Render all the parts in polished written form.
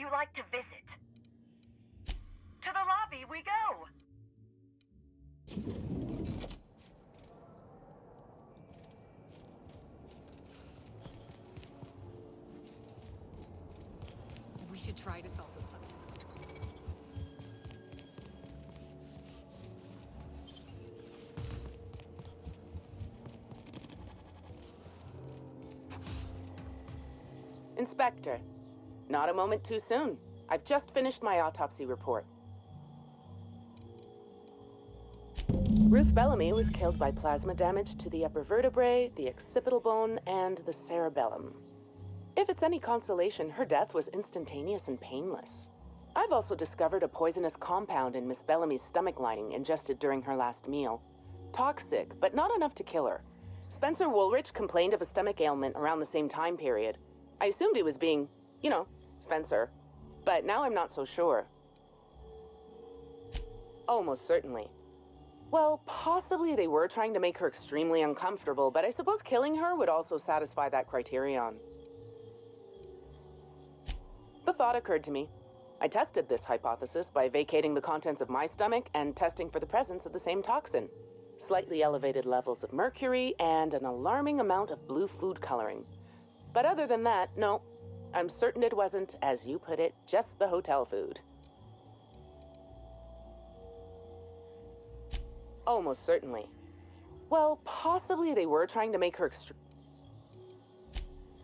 you like to visit? To the lobby we go! We should try to solve the puzzle. Inspector, not a moment too soon. I've just finished my autopsy report. Ruth Bellamy was killed by plasma damage to the upper vertebrae, the occipital bone, and the cerebellum. If it's any consolation, her death was instantaneous and painless. I've also discovered a poisonous compound in Miss Bellamy's stomach lining ingested during her last meal. Toxic, but not enough to kill her. Spencer Woolrich complained of a stomach ailment around the same time period. I assumed he was being, Spencer. But now I'm not so sure. Oh, most certainly. Well, possibly they were trying to make her extremely uncomfortable, but I suppose killing her would also satisfy that criterion. The thought occurred to me. I tested this hypothesis by vacating the contents of my stomach and testing for the presence of the same toxin. Slightly elevated levels of mercury and an alarming amount of blue food coloring. But other than that, no. I'm certain it wasn't, as you put it, just the hotel food. Oh, most certainly. Well, possibly they were trying to make her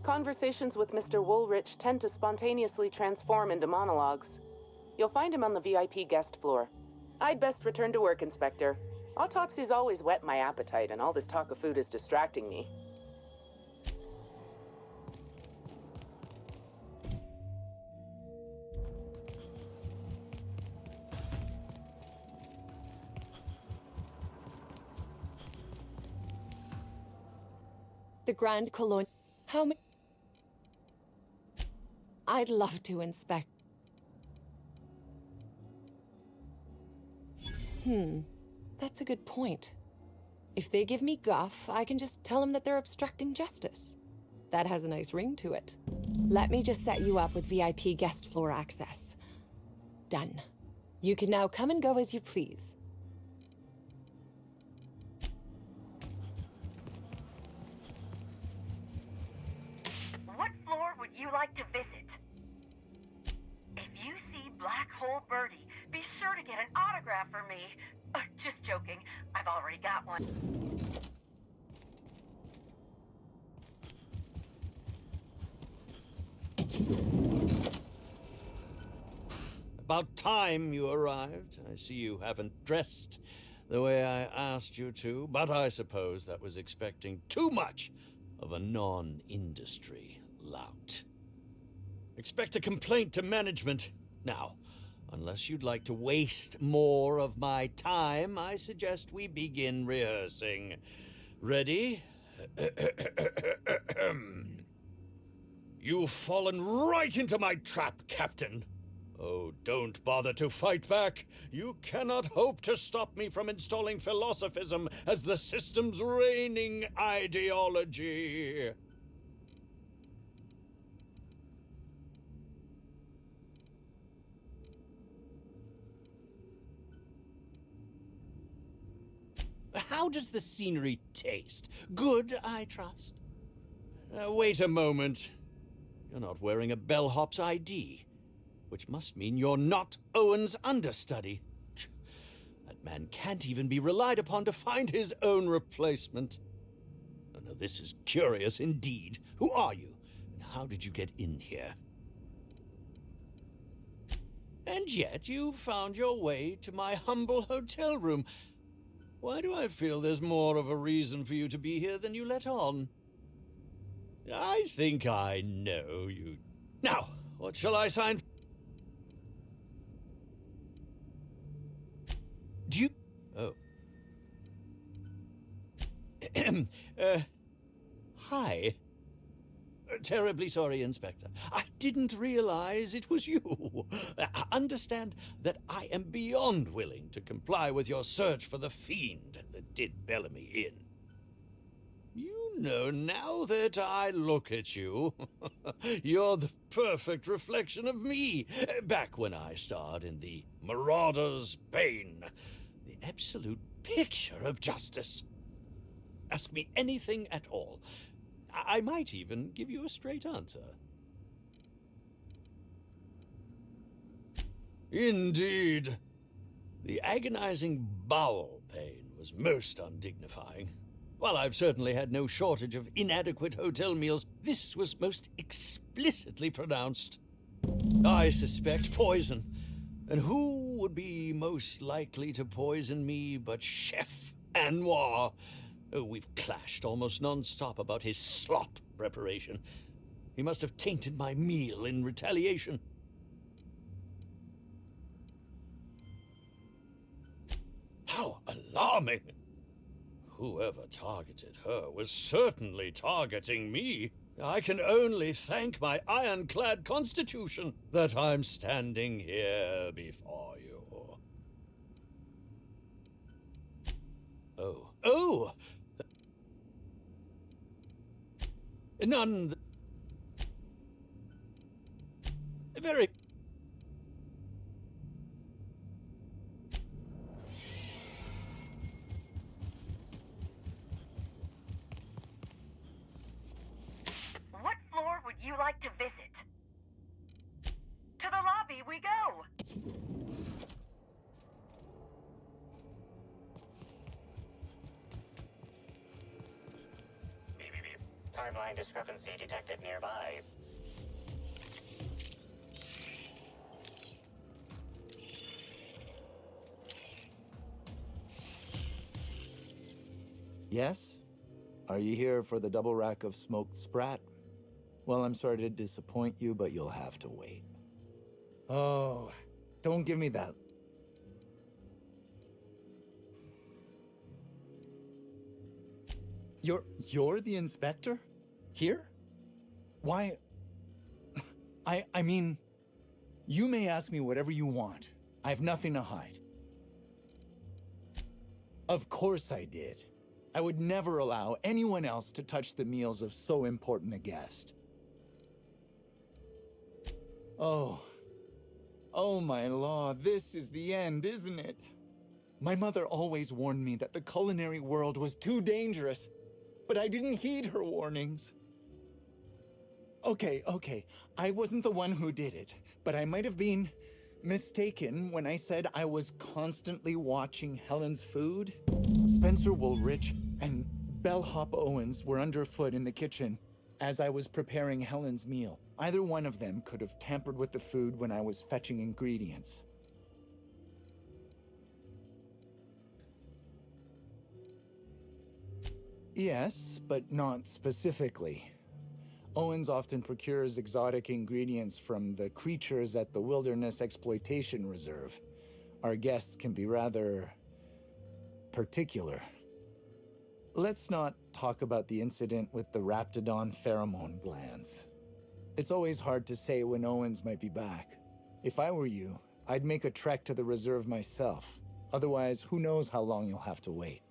Conversations with Mr. Woolrich tend to spontaneously transform into monologues. You'll find him on the VIP guest floor. I'd best return to work, Inspector. Autopsies always whet my appetite, and all this talk of food is distracting me. The Grand Colon... How many... I'd love to inspect... That's a good point. If they give me guff, I can just tell them that they're obstructing justice. That has a nice ring to it. Let me just set you up with VIP guest floor access. Done. You can now come and go as you please. What floor would you like to visit? If you see Black Hole Birdie, be sure to get an autograph for me. Just joking. I've already got one. About time you arrived. I see you haven't dressed the way I asked you to, but I suppose that was expecting too much of a non-industry lout. Expect a complaint to management. Now, unless you'd like to waste more of my time, I suggest we begin rehearsing. Ready? You've fallen right into my trap, Captain. Oh, don't bother to fight back. You cannot hope to stop me from installing philosophism as the system's reigning ideology. How does the scenery taste? Good, I trust. Wait a moment. You're not wearing a bellhop's ID, which must mean you're not Owen's understudy. That man can't even be relied upon to find his own replacement. Oh, no, this is curious indeed. Who are you, and how did you get in here? And yet you found your way to my humble hotel room. Why do I feel there's more of a reason for you to be here than you let on? I think I know you. Now, what shall I sign? Do you... Oh. Hi. Terribly sorry, Inspector. I didn't realize it was you. Understand that I am beyond willing to comply with your search for the fiend that did Bellamy in. You know, now that I look at you, you're the perfect reflection of me, back when I starred in the Marauder's Bane. The absolute picture of justice. Ask me anything at all. I might even give you a straight answer. Indeed. The agonizing bowel pain was most undignifying. While I've certainly had no shortage of inadequate hotel meals, this was most explicitly pronounced. I suspect poison. And who would be most likely to poison me but Chef Anwar? Oh, we've clashed almost non-stop about his slop preparation. He must have tainted my meal in retaliation. How alarming! Whoever targeted her was certainly targeting me. I can only thank my ironclad constitution that I'm standing here before you. Oh! None. Very. What floor would you like to visit? To the lobby we go! Timeline discrepancy detected nearby. Yes? Are you here for the double rack of smoked sprat? Well, I'm sorry to disappoint you, but you'll have to wait. Oh, don't give me that. You're the inspector? Here? Why? I mean, you may ask me whatever you want. I have nothing to hide. Of course I did. I would never allow anyone else to touch the meals of so important a guest. Oh my law, this is the end, isn't it? My mother always warned me that the culinary world was too dangerous, but I didn't heed her warnings. Okay, I wasn't the one who did it, but I might have been mistaken when I said I was constantly watching Helen's food. Spencer Woolrich and Bellhop Owens were underfoot in the kitchen as I was preparing Helen's meal. Either one of them could have tampered with the food when I was fetching ingredients. Yes, but not specifically. Owens often procures exotic ingredients from the creatures at the Wilderness Exploitation Reserve. Our guests can be rather particular. Let's not talk about the incident with the Raptidon pheromone glands. It's always hard to say when Owens might be back. If I were you, I'd make a trek to the reserve myself. Otherwise, who knows how long you'll have to wait.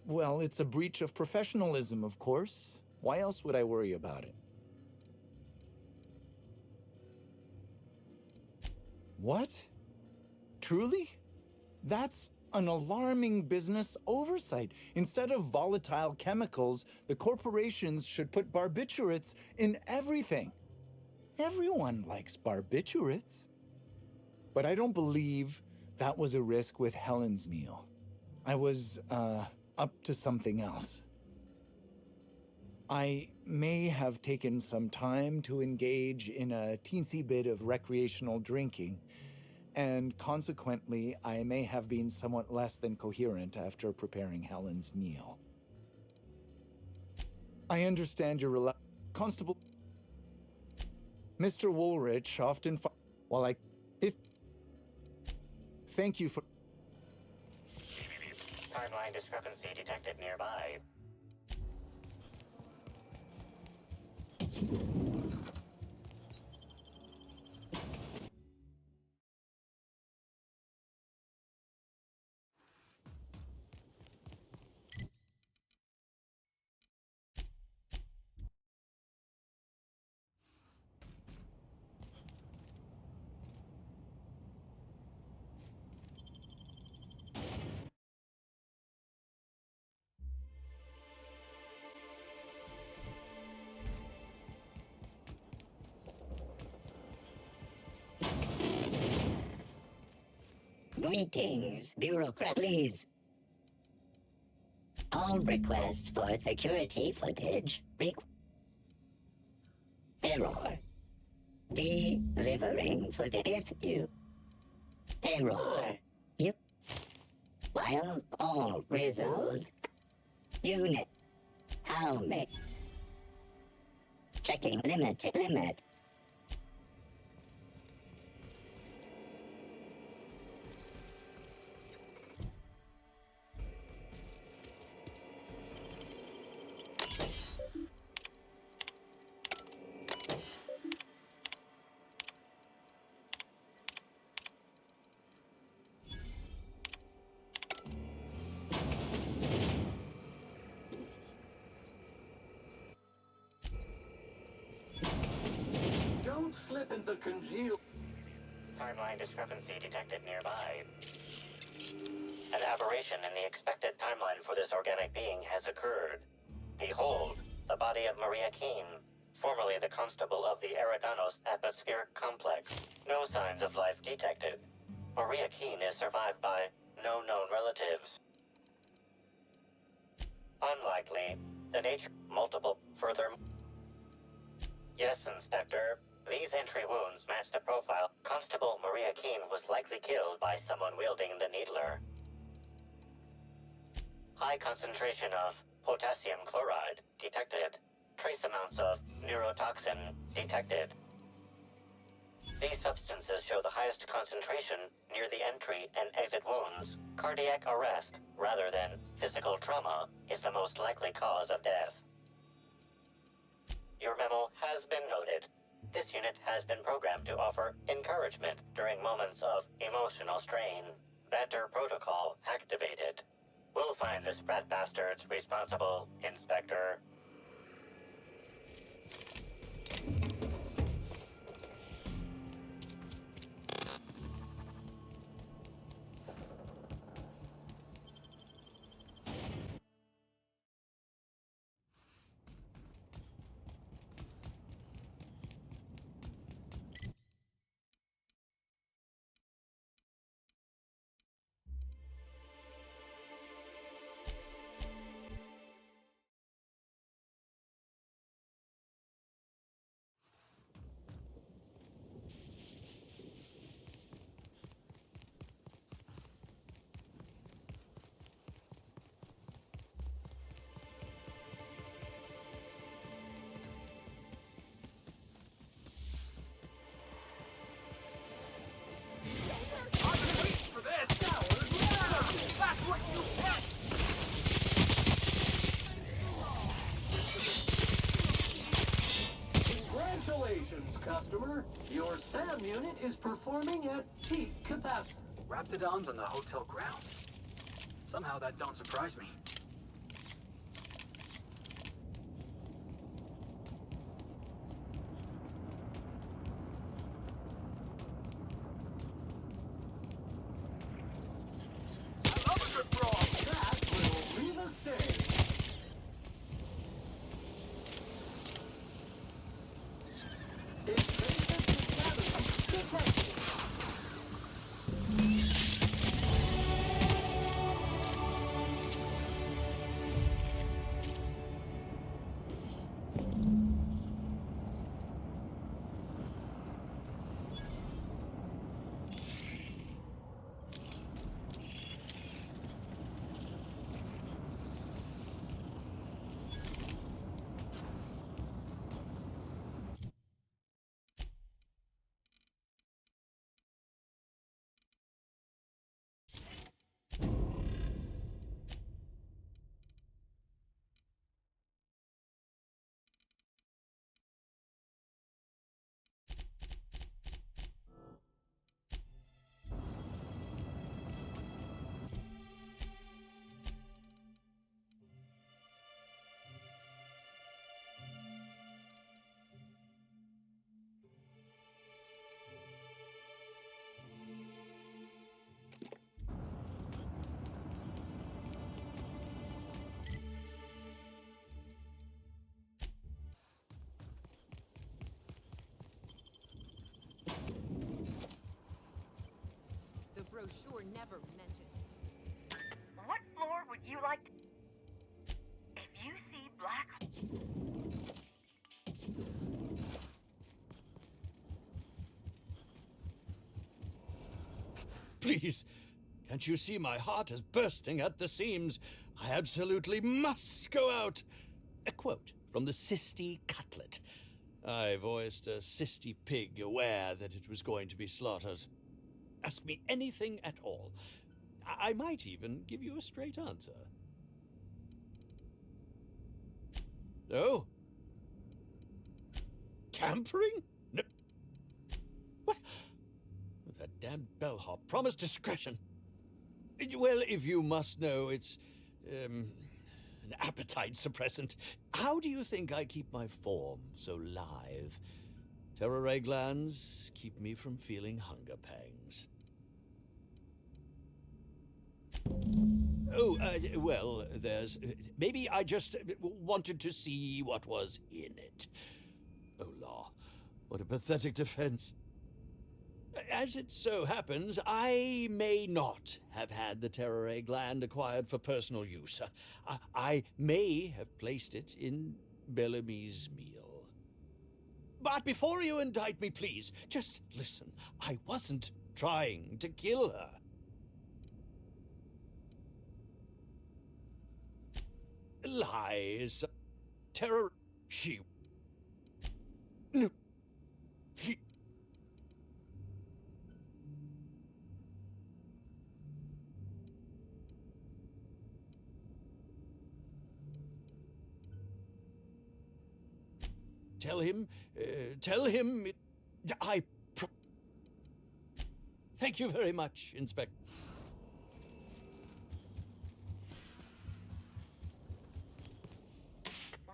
Well, it's a breach of professionalism, of course. Why else would I worry about it? What? Truly? That's an alarming business oversight. Instead of volatile chemicals, the corporations should put barbiturates in everything. Everyone likes barbiturates. But I don't believe that was a risk with Helen's meal. I was, up to something else. I may have taken some time to engage in a teensy bit of recreational drinking, and consequently, I may have been somewhat less than coherent after preparing Helen's meal. I understand your Constable... Mr. Woolrich often Thank you for... Timeline discrepancy detected nearby. Greetings, bureaucrat. Please. All requests for security footage. Error. Delivering footage. If you. Error. You. While all results. Unit. How many? Checking limit. Don't slip in the congeal. Timeline discrepancy detected nearby. An aberration in the expected timeline for this organic being has occurred. Behold, the body of Maria Keene, formerly the constable of the Eridanos atmospheric complex. No signs of life detected. Maria Keene is survived by no known relatives. Unlikely. The nature multiple further. Yes, Inspector. These entry wounds match the profile. Constable Maria Keene was likely killed by someone wielding the needler. High concentration of potassium chloride detected. Trace amounts of neurotoxin detected. These substances show the highest concentration near the entry and exit wounds. Cardiac arrest, rather than physical trauma, is the most likely cause of death. Your memo has been noted. This unit has been programmed to offer encouragement during moments of emotional strain. Banter protocol activated. We'll find the brat bastards responsible, Inspector. Congratulations, customer. Your SAM unit is performing at peak capacity. Raptidons on the hotel grounds? Somehow that don't surprise me. brochure never mentioned. What floor would you like to... If you see black... Please, can't you see my heart is bursting at the seams? I absolutely must go out. A quote from the Sisty Cutlet. I voiced a Sisty pig, aware that it was going to be slaughtered. Ask me anything at all. I might even give you a straight answer. Oh? Tampering? No. What? That damned bellhop promised discretion. Well, if you must know, it's, an appetite suppressant. How do you think I keep my form so lithe? Terror ray glands keep me from feeling hunger pangs. Oh, well, there's... Maybe I just wanted to see what was in it. Oh, law. What a pathetic defense. As it so happens, I may not have had the terror ray gland acquired for personal use. I may have placed it in Bellamy's meal. But before you indict me, please, just listen. I wasn't trying to kill her. Lies. Terror... She... No. He... Tell him Thank you very much, Inspector.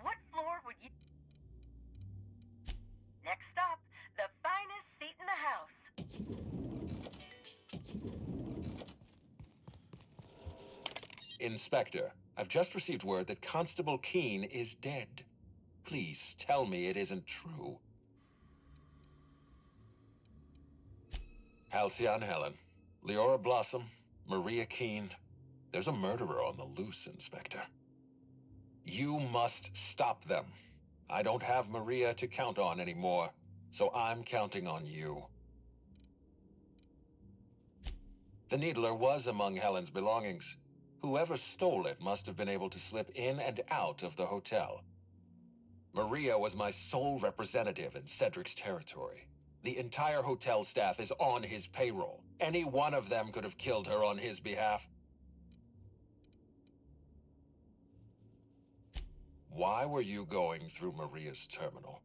What floor would you... Next stop, the finest seat in the house. Inspector, I've just received word that Constable Keene is dead. Please tell me it isn't true. Halcyon Helen, Leora Blossom, Maria Keene. There's a murderer on the loose, Inspector. You must stop them. I don't have Maria to count on anymore, so I'm counting on you. The Needler was among Helen's belongings. Whoever stole it must have been able to slip in and out of the hotel. Maria was my sole representative in Cedric's territory. The entire hotel staff is on his payroll. Any one of them could have killed her on his behalf. Why were you going through Maria's terminal?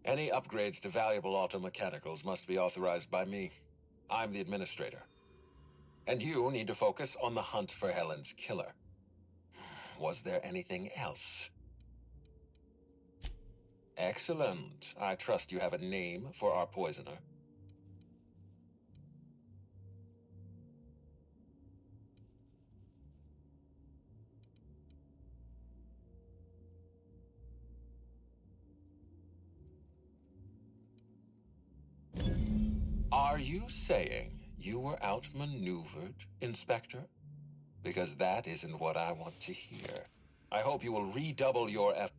Any upgrades to valuable automechanicals must be authorized by me. I'm the administrator. And you need to focus on the hunt for Helen's killer. Was there anything else? Excellent. I trust you have a name for our poisoner. Are you saying you were outmaneuvered, Inspector? Because that isn't what I want to hear. I hope you will redouble your efforts.